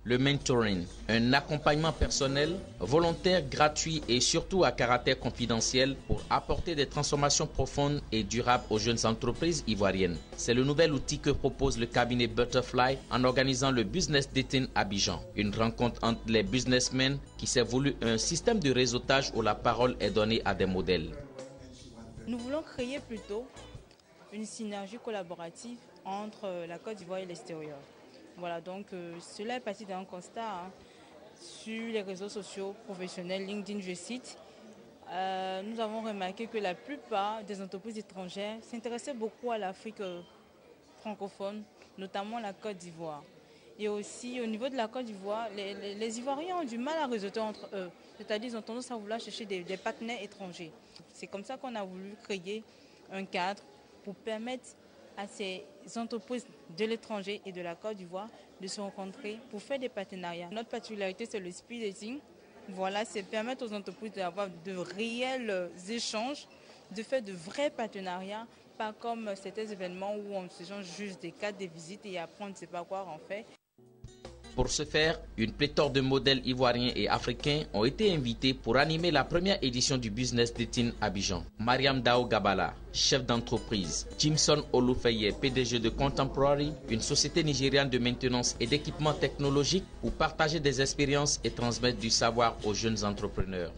Le mentoring, un accompagnement personnel, volontaire, gratuit et surtout à caractère confidentiel pour apporter des transformations profondes et durables aux jeunes entreprises ivoiriennes. C'est le nouvel outil que propose le cabinet Butterfly en organisant le Business Dating Abidjan. Une rencontre entre les businessmen qui s'est voulu un système de réseautage où la parole est donnée à des modèles. Nous voulons créer plutôt une synergie collaborative entre la Côte d'Ivoire et l'extérieur. Voilà, donc cela est parti d'un constat sur les réseaux sociaux professionnels, LinkedIn, je cite. Nous avons remarqué que la plupart des entreprises étrangères s'intéressaient beaucoup à l'Afrique francophone, notamment la Côte d'Ivoire. Et aussi au niveau de la Côte d'Ivoire, les Ivoiriens ont du mal à réseauter entre eux, c'est-à-dire qu'ils ont tendance à vouloir chercher des partenaires étrangers. C'est comme ça qu'on a voulu créer un cadre pour permettre à ces entreprises de l'étranger et de la Côte d'Ivoire de se rencontrer pour faire des partenariats. Notre particularité, c'est le speed dating. Voilà, c'est permettre aux entreprises d'avoir de réels échanges, de faire de vrais partenariats, pas comme certains événements où on se change juste des cartes de visite et après on ne sait pas quoi en fait. Pour ce faire, une pléthore de modèles ivoiriens et africains ont été invités pour animer la première édition du Business Dating Abidjan. Mariam Dao Gabala, chef d'entreprise, Jimson Olufeye, PDG de Contemporary, une société nigériane de maintenance et d'équipement technologique, pour partager des expériences et transmettre du savoir aux jeunes entrepreneurs.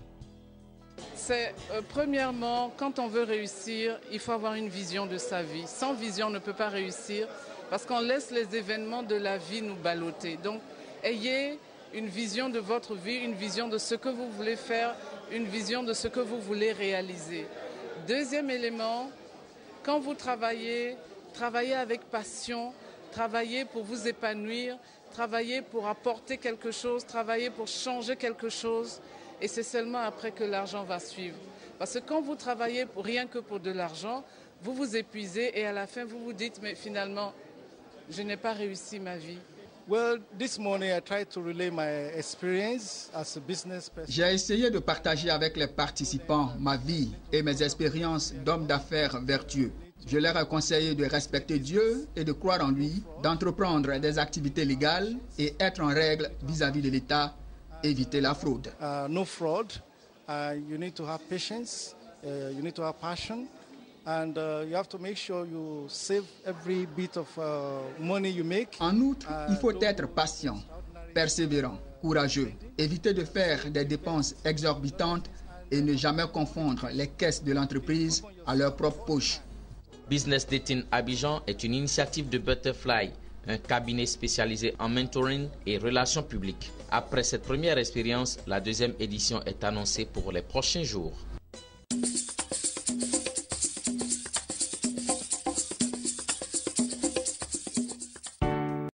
C'est premièrement, quand on veut réussir, il faut avoir une vision de sa vie. Sans vision, on ne peut pas réussir. Parce qu'on laisse les événements de la vie nous balloter. Donc, ayez une vision de votre vie, une vision de ce que vous voulez faire, une vision de ce que vous voulez réaliser. Deuxième élément, quand vous travaillez, travaillez avec passion, travaillez pour vous épanouir, travaillez pour apporter quelque chose, travaillez pour changer quelque chose. Et c'est seulement après que l'argent va suivre. Parce que quand vous travaillez rien que pour de l'argent, vous vous épuisez et à la fin, vous vous dites, mais finalement, je n'ai pas réussi ma vie. J'ai essayé de partager avec les participants ma vie et mes expériences d'homme d'affaires vertueux. Je leur ai conseillé de respecter Dieu et de croire en lui, d'entreprendre des activités légales et être en règle vis-à-vis de l'État, éviter la fraude. No fraud. You need to have patience. You need to have passion. And you have to make sure you save every bit of money you make. En outre, il faut être patient, persévérant, courageux, éviter de faire des dépenses exorbitantes et ne jamais confondre les caisses de l'entreprise à leur propre poche. Business Dating Abidjan est une initiative de Butterfly, un cabinet spécialisé en mentoring et relations publiques. Après cette première expérience, la deuxième édition est annoncée pour les prochains jours.